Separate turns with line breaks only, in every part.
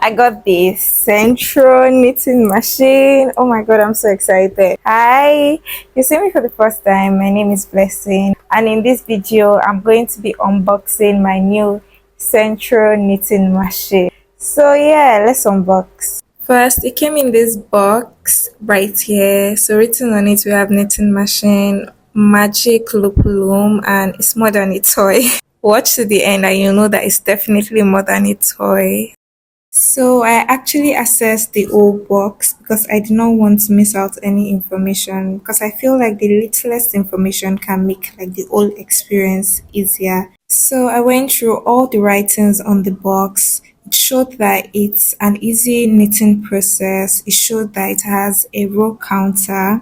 I got this Sentro knitting machine. Oh my god, I'm so excited. Hi, you see me for the first time. My name is Blessing, and in this video, I'm going to be unboxing my new Sentro knitting machine. So yeah, let's unbox. First, it came in this box right here. So written on it, we have knitting machine, magic loop loom, and it's more than a toy. Watch to the end and you'll know that it's definitely more than a toy. So I actually accessed the old box because I did not want to miss out any information, because I feel like the littlest information can make like the whole experience easier. So I went through all the writings on the box. It showed that it's an easy knitting process. It showed that it has a row counter.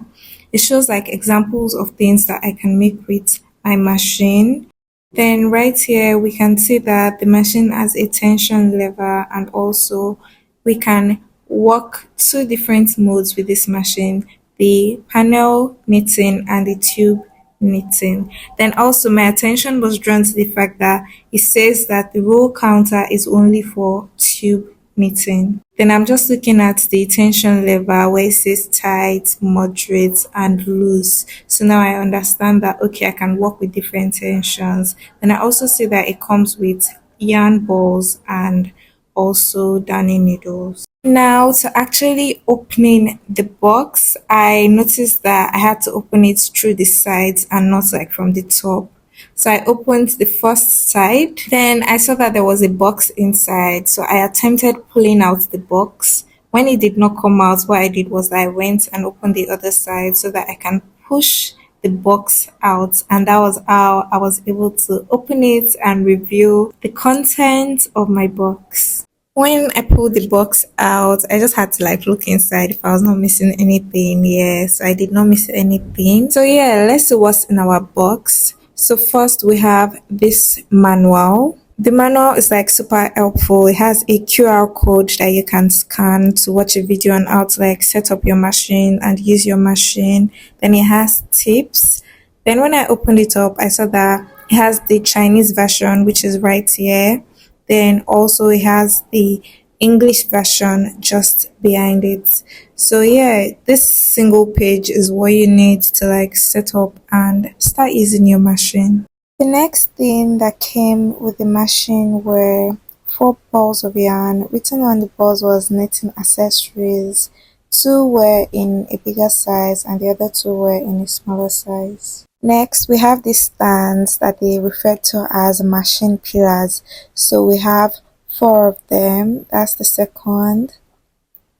It shows like examples of things that I can make with my machine. Then right here we can see that the machine has a tension lever, and also we can work two different modes with this machine, the panel knitting and the tube knitting. Then also my attention was drawn to the fact that it says that the row counter is only for tube knitting. Then I'm just looking at the tension lever where it says tight, moderate, and loose. So now I understand that okay, I can work with different tensions. Then I also see that it comes with yarn balls and also darning needles. Now to actually opening the box, I noticed that I had to open it through the sides and not like from the top. So I opened the first side, then I saw that there was a box inside. So I attempted pulling out the box. When it did not come out, what I did was I went and opened the other side so that I can push the box out, and that was how I was able to open it and reveal the content of my box. When I pulled the box out, I just had to like look inside if I was not missing anything. Yes, I did not miss anything. So yeah, let's see what's in our box. So first we have this manual. The manual is like super helpful. It has a QR code that you can scan to watch a video on how to like set up your machine and use your machine. Then it has tips. Then when I opened it up, I saw that it has the Chinese version, which is right here. Then also it has the English version just behind it. So yeah, this single page is what you need to like set up and start using your machine. The next thing that came with the machine were 4 balls of yarn. Written on the balls was knitting accessories. 2 were in a bigger size and the other 2 were in a smaller size. Next, we have these stands that they refer to as machine pillars. So we have 4 of them. That's the second,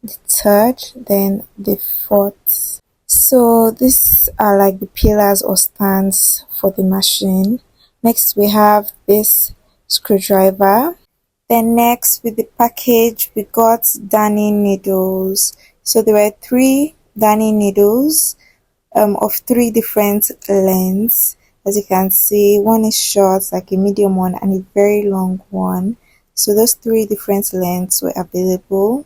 the third, then the fourth. So these are like the pillars or stands for the machine. Next, we have this screwdriver. Then next, with the package, we got darning needles. So there were 3 darning needles of 3 different lengths. As you can see, one is short, like a medium one, and a very long one. So those 3 different lengths were available.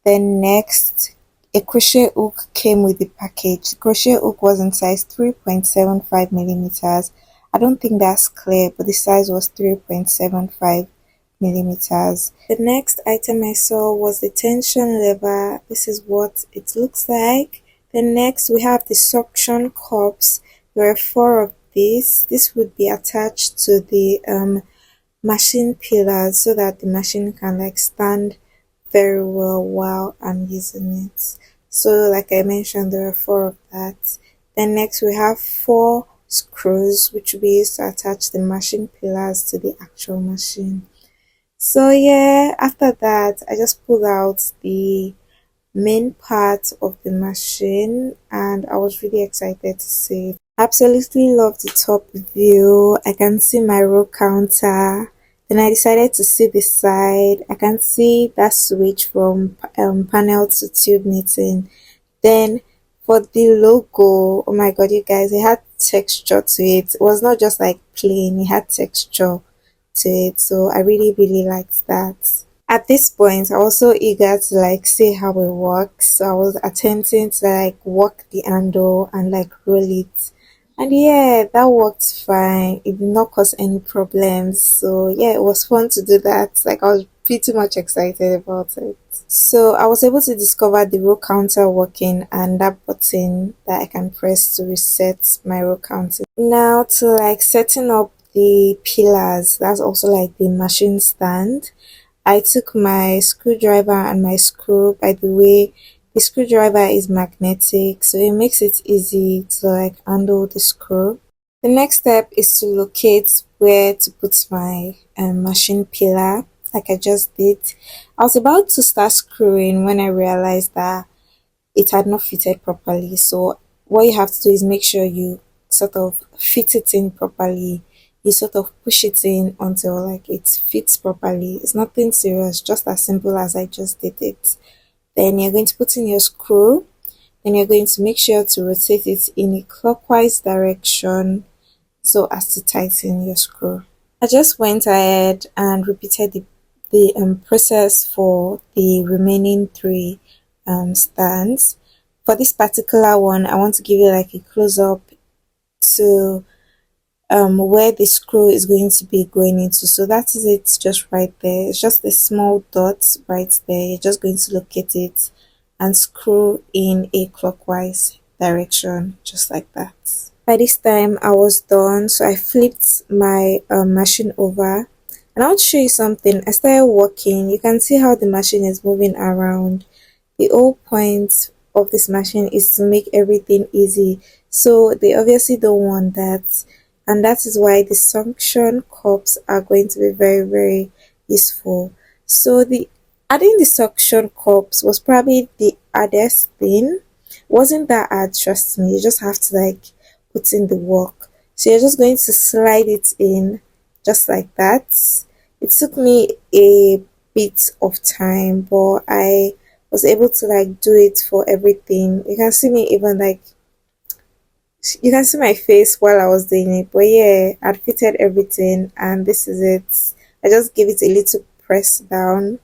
Then next, a crochet hook came with the package. The crochet hook was in size 3.75 millimeters. I don't think that's clear, but the size was 3.75 millimeters. The next item I saw was the tension lever. This is what it looks like. Then next we have the suction cups. There are 4 of these. This would be attached to the machine pillars so that the machine can like stand very well while I'm using it. So like I mentioned, there are 4 of that. Then next we have 4 screws which will be used to attach the machine pillars to the actual machine. So yeah, after that I just pulled out the main part of the machine and I was really excited to see it. Absolutely love the top view. I can see my row counter. Then I decided to see the side. I can see that switch from panel to tube knitting. Then for the logo, oh my god, you guys, it had texture to it. It was not just like plain, it had texture to it. So I really liked that. At this point, I was so eager to like see how it works. So I was attempting to like work the handle and like roll it. And yeah, that worked fine. It did not cause any problems. So yeah, it was fun to do that. Like I was pretty much excited about it. So I was able to discover the row counter working and that button that I can press to reset my row counting. Now to like setting up the pillars, that's also like the machine stand. I took my screwdriver and my screw. By the way, the screwdriver is magnetic, so it makes it easy to like handle the screw. The next step is to locate where to put my machine pillar, like I just did. I was about to start screwing when I realized that it had not fitted properly. So what you have to do is make sure you sort of fit it in properly. You sort of push it in until like it fits properly. It's nothing serious, just as simple as I just did it. Then you're going to put in your screw. Then you're going to make sure to rotate it in a clockwise direction so as to tighten your screw. I just went ahead and repeated the process for the remaining three stands. For this particular one, I want to give you like a close up to where the screw is going to be going into. So that is it, just right there. It's just a small dot right there. You're just going to locate it and screw in a clockwise direction, just like that. By this time, I was done, so I flipped my machine over. And I want to show you something. I started working. You can see how the machine is moving around. The whole point of this machine is to make everything easy. So they obviously don't want that. And that is why the suction cups are going to be very, very useful. So the adding the suction cups was probably the hardest thing. It wasn't that hard, trust me. You just have to like put in the work. So you're just going to slide it in just like that. It took me a bit of time, but I was able to like do it for everything. You can see me even like, you can see my face while I was doing it. But yeah, I'd fitted everything and this is it. I just gave it a little press down.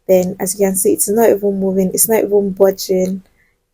Then as you can see, it's not even moving, it's not even budging.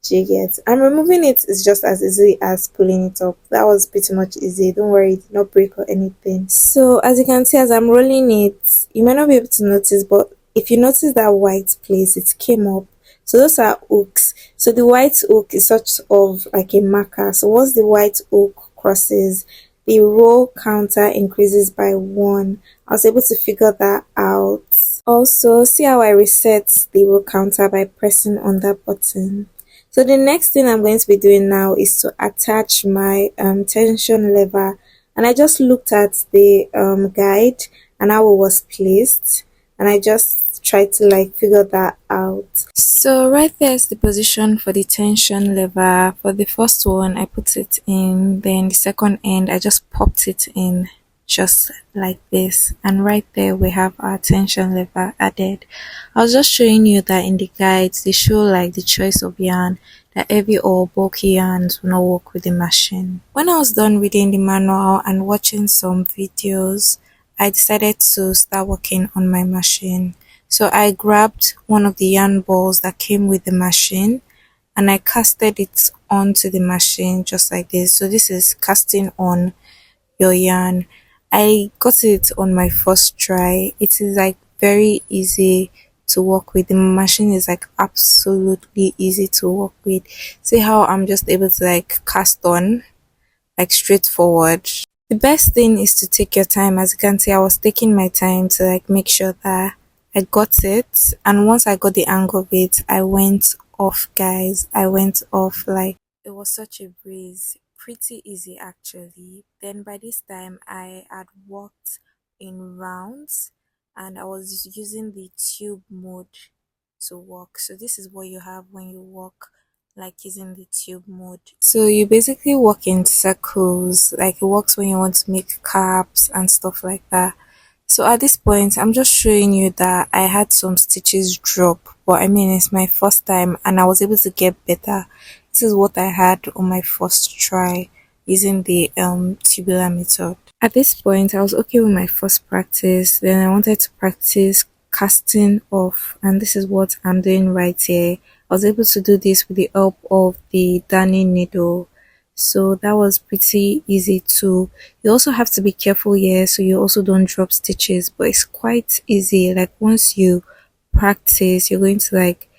Do you get? And removing it is just as easy as pulling it up. That was pretty much easy. Don't worry, it did not break or anything. So as you can see, as I'm rolling it, you might not be able to notice, but if you notice that white place, it came up. So those are hooks. So the white hook is sort of like a marker. So once the white hook crosses, the row counter increases by 1. I was able to figure that out. Also, see how I reset the row counter by pressing on that button. So the next thing I'm going to be doing now is to attach my tension lever, and I just looked at the guide and how it was placed, and I just tried to like figure that out. So right there is the position for the tension lever. For the first one, I put it in, then the second end I just popped it in just like this, and right there we have our tension lever added. I was just showing you that in the guides they show like the choice of yarn, that heavy or bulky yarns will not work with the machine. When I was done reading the manual and watching some videos, I decided to start working on my machine. So I grabbed one of the yarn balls that came with the machine and I casted it onto the machine just like this. So this is casting on your yarn. I got it on my first try. It is like very easy to work with. The machine is like absolutely easy to work with. See how I'm just able to like cast on like straightforward. The best thing is to take your time. As you can see, I was taking my time to like make sure that I got it, and once I got the hang of it, I went off, guys. I went off. Like, it was such a breeze, pretty easy actually. Then by this time I had worked in rounds and I was using the tube mode to work. So this is what you have when you work like using the tube mode. So you basically work in circles, like it works when you want to make caps and stuff like that. So at this point, I'm just showing you that I had some stitches drop, but I mean, it's my first time and I was able to get better. This is what I had on my first try using the tubular method. At this point, I was okay with my first practice. Then I wanted to practice casting off, and this is what I'm doing right here. I was able to do this with the help of the darning needle. So that was pretty easy too. You also have to be careful here so you also don't drop stitches, but it's quite easy. Like once you practice, you're going to like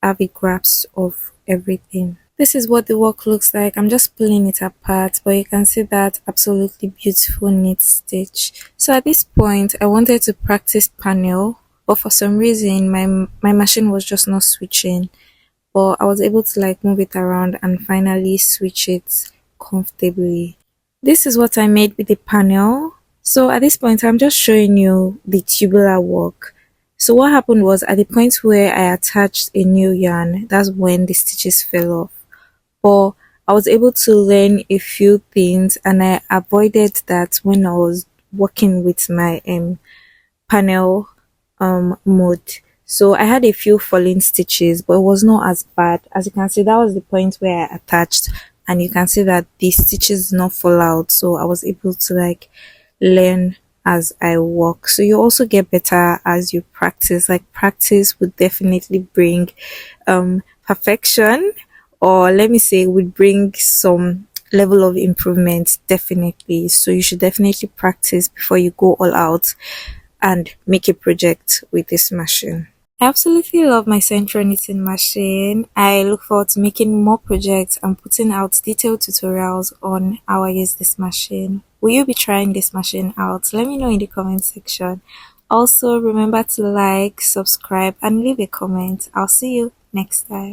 have a grasp of everything. This is what the work looks like. I'm just pulling it apart, but you can see that absolutely beautiful neat stitch. So at this point, I wanted to practice panel, but for some reason, my machine was just not switching. But I was able to like move it around and finally switch it comfortably. This is what I made with the panel. So at this point, I'm just showing you the tubular work. So what happened was at the point where I attached a new yarn, that's when the stitches fell off. But I was able to learn a few things and I avoided that when I was working with my panel mode. So I had a few falling stitches, but it was not as bad. As you can see, that was the point where I attached, and you can see that the stitches did not fall out. So I was able to like learn as I walk. So you also get better as you practice. Like practice would definitely bring perfection, or let me say would bring some level of improvement definitely. So you should definitely practice before you go all out and make a project with this machine. I absolutely love my Sentro knitting machine. I look forward to making more projects and putting out detailed tutorials on how I use this machine. Will you be trying this machine out? Let me know in the comment section. Also, remember to like, subscribe, and leave a comment. I'll see you next time.